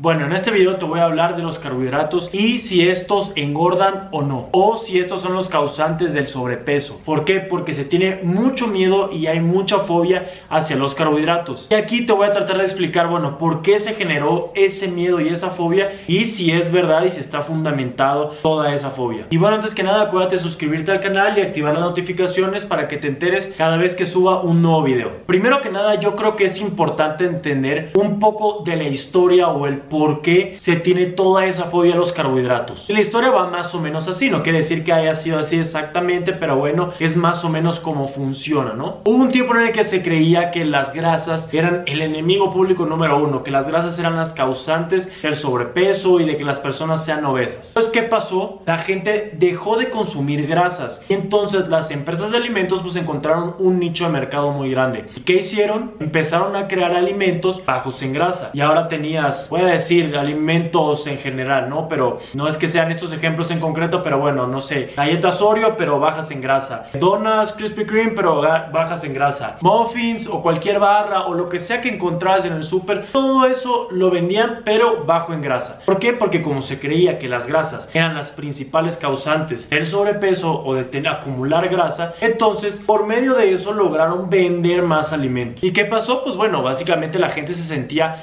Bueno, en este video te voy a hablar de los carbohidratos y si estos engordan o no, o si estos son los causantes del sobrepeso. ¿Por qué? Porque se tiene mucho miedo y hay mucha fobia hacia los carbohidratos. Y aquí te voy a tratar de explicar, bueno, por qué se generó ese miedo y esa fobia y si es verdad y si está fundamentado toda esa fobia. Y bueno, antes que nada, acuérdate de suscribirte al canal y activar las notificaciones para que te enteres cada vez que suba un nuevo video. Primero que nada, yo creo que es importante entender un poco de la historia o el por qué se tiene toda esa fobia a los carbohidratos. La historia va más o menos así, no quiere decir que haya sido así exactamente, pero bueno, es más o menos como funciona, ¿no? Hubo un tiempo en el que se creía que las grasas eran el enemigo público número uno, que las grasas eran las causantes del sobrepeso y de que las personas sean obesas. Entonces, ¿qué pasó? La gente dejó de consumir grasas y entonces las empresas de alimentos pues encontraron un nicho de mercado muy grande. ¿Y qué hicieron? Empezaron a crear alimentos bajos en grasa y ahora tenías, voy a decir, alimentos en general, ¿no? Pero no es que sean estos ejemplos en concreto, pero bueno, no sé, galletas Oreo pero bajas en grasa, donuts Krispy Kreme pero bajas en grasa, muffins o cualquier barra o lo que sea que encontrabas en el súper, todo eso lo vendían pero bajo en grasa. ¿Por qué? Porque como se creía que las grasas eran las principales causantes del sobrepeso o de acumular grasa, entonces por medio de eso lograron vender más alimentos. ¿Y qué pasó? Pues bueno, básicamente la gente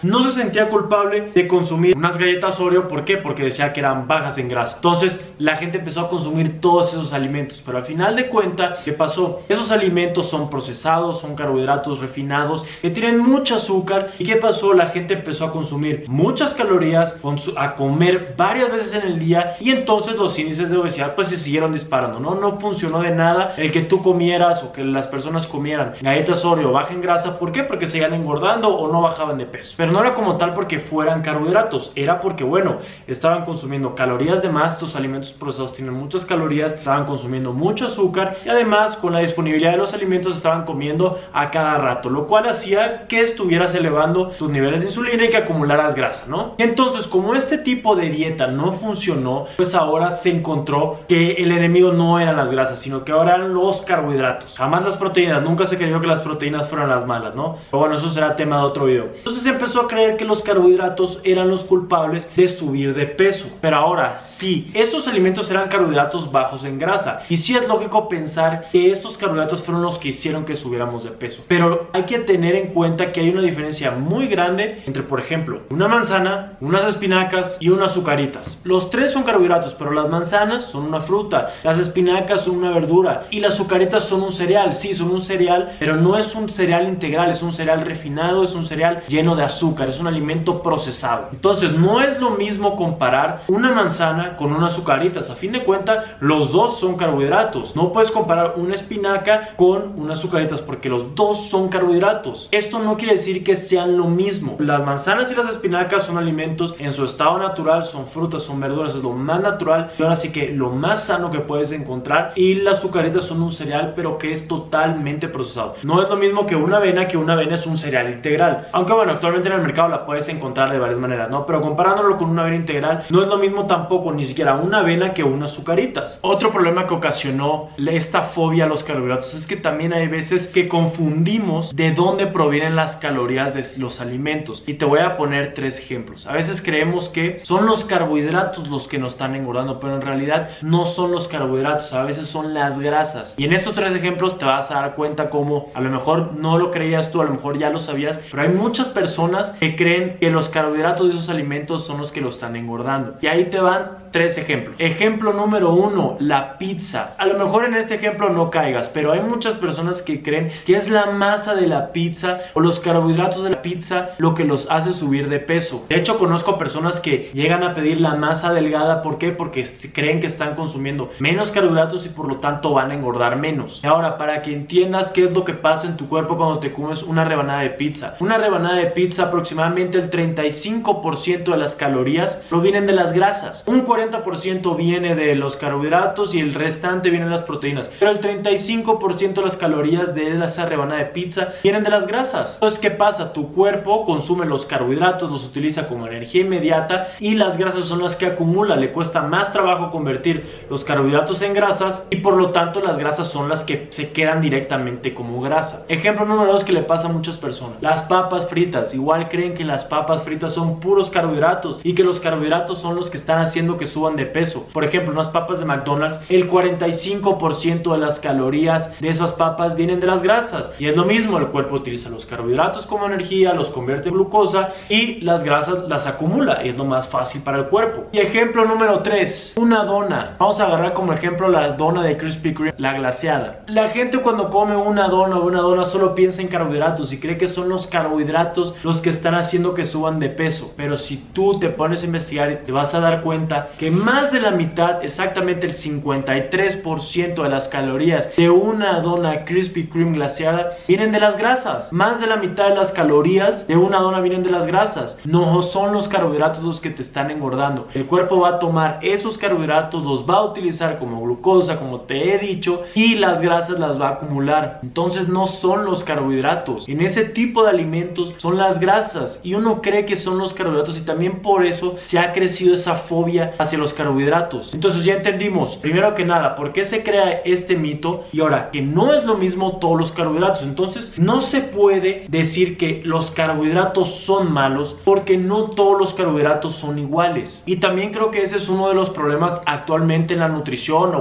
no se sentía culpable de consumir unas galletas Oreo. ¿Por qué? Porque decía que eran bajas en grasa. Entonces la gente empezó a consumir todos esos alimentos, pero al final de cuentas, ¿qué pasó? Esos alimentos son procesados, son carbohidratos refinados que tienen mucho azúcar. ¿Y qué pasó? La gente empezó a consumir muchas calorías, a comer varias veces en el día y entonces los índices de obesidad pues se siguieron disparando, ¿no? No funcionó de nada el que tú comieras o que las personas comieran galletas Oreo baja en grasa. ¿Por qué? Porque seguían engordando o no bajaban de peso. Pero no era como tal porque fueran carbohidratos, era porque bueno, estaban consumiendo calorías de más. Tus alimentos procesados tienen muchas calorías, estaban consumiendo mucho azúcar y además con la disponibilidad de los alimentos estaban comiendo a cada rato, lo cual hacía que estuvieras elevando tus niveles de insulina y que acumularas grasa, ¿no? Y entonces, como este tipo de dieta no funcionó, pues ahora se encontró que el enemigo no eran las grasas, sino que ahora eran los carbohidratos. Jamás las proteínas, nunca se creyó que las proteínas fueran las malas, ¿no? Pero bueno, eso será tema de otro video. Entonces se empezó a creer que los carbohidratos eran los culpables de subir de peso. Pero ahora sí, estos alimentos eran carbohidratos bajos en grasa y sí es lógico pensar que estos carbohidratos fueron los que hicieron que subiéramos de peso. Pero hay que tener en cuenta que hay una diferencia muy grande entre, por ejemplo, una manzana, unas espinacas y unas azucaritas. Los tres son carbohidratos, pero las manzanas son una fruta, las espinacas son una verdura y las azucaritas son un cereal. Sí, son un cereal, pero no es un cereal integral, es un cereal refinado, es un cereal lleno de azúcar, es un alimento procesado. Entonces no es lo mismo comparar una manzana con unas azucaritas. A fin de cuentas, los dos son carbohidratos. No puedes comparar una espinaca con unas azucaritas porque los dos son carbohidratos. Esto no quiere decir que sean lo mismo. Las manzanas y las espinacas son alimentos en su estado natural, son frutas, son verduras, es lo más natural y ahora sí que lo más sano que puedes encontrar. Y las azucaritas son un cereal pero que es totalmente procesado. No es lo mismo que una avena es un cereal integral. Aunque bueno, actualmente en el mercado la puedes encontrar de varias maneras, ¿no? Pero comparándolo con una avena integral, no es lo mismo tampoco ni siquiera una avena que unas azucaritas. Otro problema que ocasionó esta fobia a los carbohidratos es que también hay veces que confundimos de dónde provienen las calorías de los alimentos. Y te voy a poner tres ejemplos. A veces creemos que son los carbohidratos los que nos están engordando, pero en realidad no son los carbohidratos, a veces son las grasas. Y en estos tres ejemplos te vas a dar cuenta cómo a lo mejor no lo creías tú, a lo mejor ya lo sabías, pero hay muchas personas que creen que los carbohidratos de esos alimentos son los que lo están engordando. Y ahí te van tres ejemplos. Ejemplo número uno, la pizza. A lo mejor en este ejemplo no caigas, pero hay muchas personas que creen que es la masa de la pizza o los carbohidratos de la pizza lo que los hace subir de peso. De hecho, conozco personas que llegan a pedir la masa delgada. ¿Por qué? Porque creen que están consumiendo menos carbohidratos y por lo tanto van a engordar menos. Y ahora, para que entiendas qué es lo que pasa en tu cuerpo cuando te comes una rebanada de pizza. Una rebanada de pizza, aproximadamente el 35% de las calorías provienen de las grasas. Un 40% 40% viene de los carbohidratos y el restante viene de las proteínas. Pero el 35% de las calorías de esa rebanada de pizza vienen de las grasas. Entonces, ¿qué pasa? Tu cuerpo consume los carbohidratos, los utiliza como energía inmediata y las grasas son las que acumula. Le cuesta más trabajo convertir los carbohidratos en grasas y por lo tanto las grasas son las que se quedan directamente como grasa. Ejemplo número 2 que le pasa a muchas personas. Las papas fritas. Igual creen que las papas fritas son puros carbohidratos y que los carbohidratos son los que están haciendo que suban de peso. Por ejemplo, unas papas de McDonald's, el 45% de las calorías de esas papas vienen de las grasas. Y es lo mismo, el cuerpo utiliza los carbohidratos como energía, los convierte en glucosa y las grasas las acumula y es lo más fácil para el cuerpo. Y ejemplo número 3, una dona. Vamos a agarrar como ejemplo la dona de Krispy Kreme, la glaseada. La gente cuando come una dona solo piensa en carbohidratos y cree que son los carbohidratos los que están haciendo que suban de peso. Pero si tú te pones a investigar, te vas a dar cuenta que más de la mitad, exactamente el 53% de las calorías de una dona Krispy Kreme glaseada vienen de las grasas. Más de la mitad de las calorías de una dona vienen de las grasas. No son los carbohidratos los que te están engordando. El cuerpo va a tomar esos carbohidratos, los va a utilizar como glucosa, como te he dicho, y las grasas las va a acumular. Entonces no son los carbohidratos. En ese tipo de alimentos son las grasas y uno cree que son los carbohidratos y también por eso se ha crecido esa fobia hacia los carbohidratos. Entonces ya entendimos, primero que nada, por qué se crea este mito y ahora que no es lo mismo todos los carbohidratos. Entonces no se puede decir que los carbohidratos son malos porque no todos los carbohidratos son iguales. Y también creo que ese es uno de los problemas actualmente en la nutrición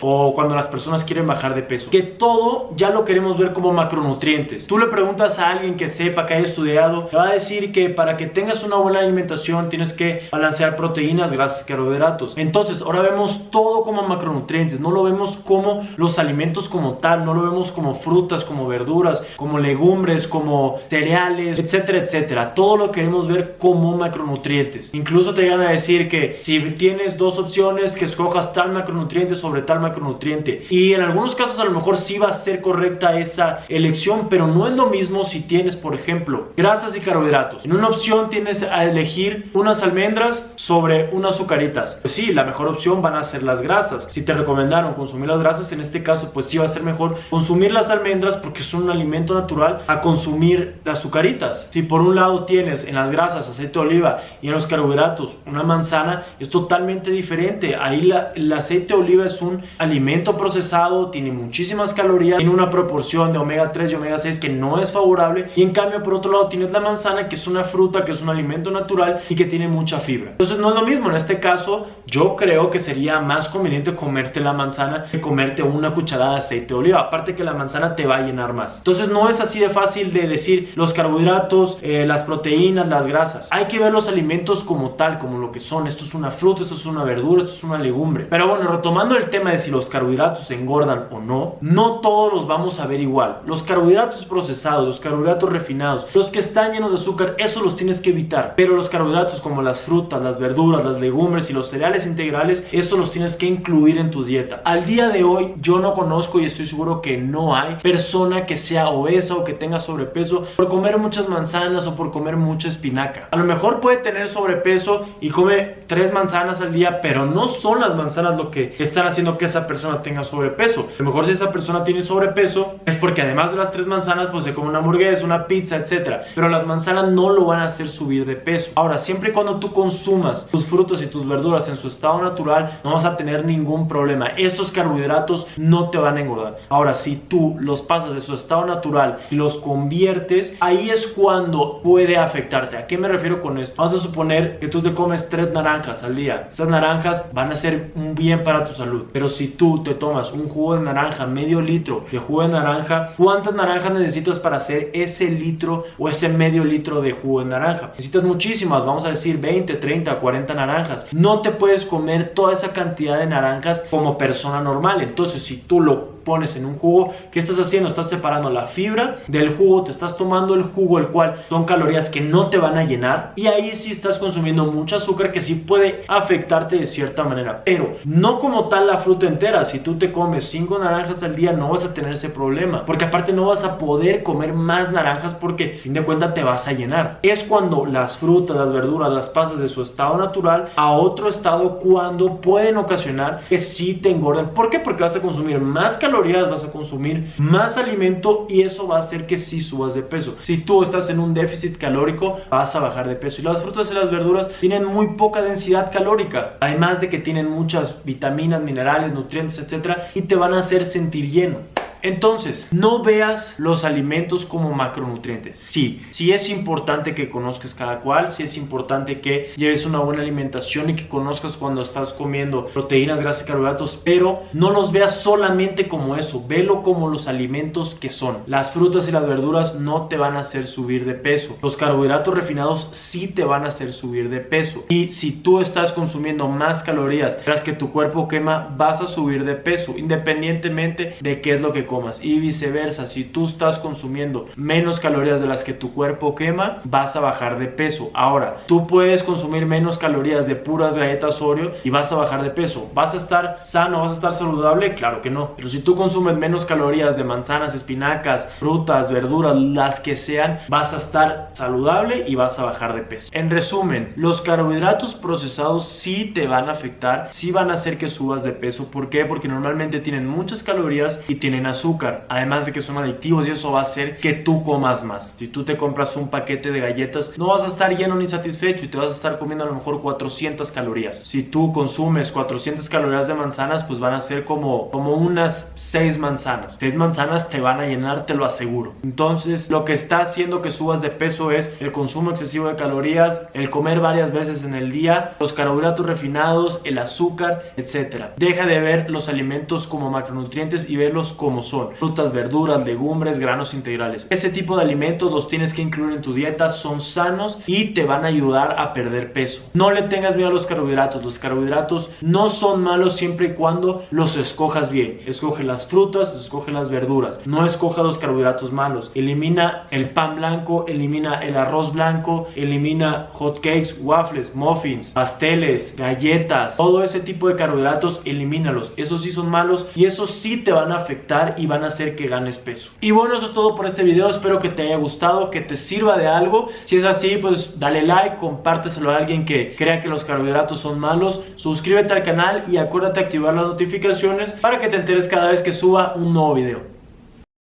o cuando las personas quieren bajar de peso, que todo ya lo queremos ver como macronutrientes. Tú le preguntas a alguien que sepa, que haya estudiado, te va a decir que para que tengas una buena alimentación tienes que balancear proteínas, grasas y carbohidratos. Entonces ahora vemos todo como macronutrientes, no lo vemos como los alimentos como tal, no lo vemos como frutas, como verduras, como legumbres, como cereales, etcétera, etcétera. Todo lo queremos ver como macronutrientes. Incluso te llegan a decir que si tienes dos opciones, que escojas tal macronutriente sobre tal macronutriente. Y en algunos casos a lo mejor sí va a ser correcta esa elección, pero no es lo mismo si tienes, por ejemplo, grasas y carbohidratos. En una opción tienes a elegir unas almendras sobre unas azucaritas. Pues sí, la mejor opción van a ser las grasas. Si te recomendaron consumir las grasas, en este caso pues sí va a ser mejor consumir las almendras porque son un alimento natural a consumir las azucaritas. Si por un lado tienes en las grasas aceite de oliva y en los carbohidratos una manzana, es totalmente diferente. Ahí el aceite de oliva es un alimento procesado, tiene muchísimas calorías, tiene una proporción de omega 3 y omega 6 que no es favorable, y en cambio por otro lado tienes la manzana, que es una fruta, que es un alimento natural y que tiene mucha fibra. Entonces no es lo mismo. En este caso yo creo que sería más conveniente comerte la manzana que comerte una cucharada de aceite de oliva, aparte que la manzana te va a llenar más. Entonces no es así de fácil de decir los carbohidratos, las proteínas, las grasas. Hay que ver los alimentos como tal, como lo que son. Esto es una fruta, esto es una verdura, esto es una legumbre. Pero bueno, retomando el tema de si los carbohidratos engordan o no, no todos los vamos a ver igual. Los carbohidratos procesados, los carbohidratos refinados, los que están llenos de azúcar, esos los tienes que evitar. Pero los carbohidratos como las frutas, las verduras, las legumbres y los cereales integrales, esos los tienes que incluir en tu dieta. Al día de hoy yo no conozco, y estoy seguro que no hay persona que sea obesa o que tenga sobrepeso por comer muchas manzanas o por comer mucha espinaca. A lo mejor puede tener sobrepeso y come 3 manzanas al día, pero no son las manzanas lo que están haciendo que esa persona tenga sobrepeso. A lo mejor si esa persona tiene sobrepeso es porque además de las 3 manzanas pues se come una hamburguesa, una pizza, etcétera. Pero las manzanas no lo van a hacer subir de peso. Ahora, siempre y cuando tú consumas tus frutos y tus verduras en su estado natural, no vas a tener ningún problema. Estos carbohidratos no te van a engordar. Ahora, si tú los pasas de su estado natural y los conviertes, ahí es cuando puede afectarte. ¿A qué me refiero con esto? Vamos a suponer que tú te comes 3 naranjas al día. Esas naranjas van a ser un bien para tu salud. Pero si tú te tomas un jugo de naranja, medio litro de jugo de naranja, ¿cuántas naranjas necesitas para hacer ese litro o ese medio litro de jugo de naranja? Necesitas muchísimas, vamos a decir 20, 30, 40 naranjas. No te puedes comer toda esa cantidad de naranjas como persona normal. Entonces, si tú lo pones en un jugo, ¿qué estás haciendo? Estás separando la fibra del jugo, te estás tomando el jugo, el cual son calorías que no te van a llenar, y ahí sí estás consumiendo mucho azúcar que sí puede afectarte de cierta manera, pero no como tal la fruta entera. Si tú te comes 5 naranjas al día no vas a tener ese problema, porque aparte no vas a poder comer más naranjas porque a fin de cuentas te vas a llenar. Es cuando las frutas, las verduras las pasas de su estado natural a otro estado, cuando pueden ocasionar que sí te engorden. ¿Por qué? Porque vas a consumir más calorías, vas a consumir más alimento, y eso va a hacer que sí subas de peso. Si tú estás en un déficit calórico, vas a bajar de peso. Y las frutas y las verduras tienen muy poca densidad calórica, además de que tienen muchas vitaminas, minerales, nutrientes, etcétera, y te van a hacer sentir lleno. Entonces, no veas los alimentos como macronutrientes. Sí es importante que conozcas cada cual, sí es importante que lleves una buena alimentación y que conozcas cuando estás comiendo proteínas, grasas y carbohidratos, pero no los veas solamente como eso, velo como los alimentos que son. Las frutas y las verduras no te van a hacer subir de peso. Los carbohidratos refinados sí te van a hacer subir de peso. Y si tú estás consumiendo más calorías de las que tu cuerpo quema, vas a subir de peso, independientemente de qué es lo que comas. Y viceversa, si tú estás consumiendo menos calorías de las que tu cuerpo quema, vas a bajar de peso. Ahora, tú puedes consumir menos calorías de puras galletas Oreo y vas a bajar de peso. ¿Vas a estar sano? ¿Vas a estar saludable? Claro que no. Pero si tú consumes menos calorías de manzanas, espinacas, frutas, verduras, las que sean, vas a estar saludable y vas a bajar de peso. En resumen, los carbohidratos procesados sí te van a afectar, sí van a hacer que subas de peso. ¿Por qué? Porque normalmente tienen muchas calorías y tienen azúcar, además de que son adictivos, y eso va a hacer que tú comas más. Si tú te compras un paquete de galletas, no vas a estar lleno ni satisfecho y te vas a estar comiendo a lo mejor 400 calorías. Si tú consumes 400 calorías de manzanas, pues van a ser como unas 6 manzanas. 6 manzanas te van a llenar, te lo aseguro. Entonces, lo que está haciendo que subas de peso es el consumo excesivo de calorías, el comer varias veces en el día, los carbohidratos refinados, el azúcar, etc. Deja de ver los alimentos como macronutrientes y verlos como son frutas, verduras, legumbres, granos integrales. Ese tipo de alimentos los tienes que incluir en tu dieta, son sanos y te van a ayudar a perder peso. No le tengas miedo a los carbohidratos no son malos siempre y cuando los escojas bien. Escoge las frutas, escoge las verduras, no escoja los carbohidratos malos. Elimina el pan blanco, elimina el arroz blanco, elimina hot cakes, waffles, muffins, pasteles, galletas, todo ese tipo de carbohidratos, elimínalos. Esos sí son malos y esos sí te van a afectar y van a hacer que ganes peso. Y bueno, eso es todo por este video. Espero que te haya gustado, que te sirva de algo. Si es así, pues dale like, compárteselo a alguien que crea que los carbohidratos son malos, suscríbete al canal y acuérdate de activar las notificaciones para que te enteres cada vez que suba un nuevo video.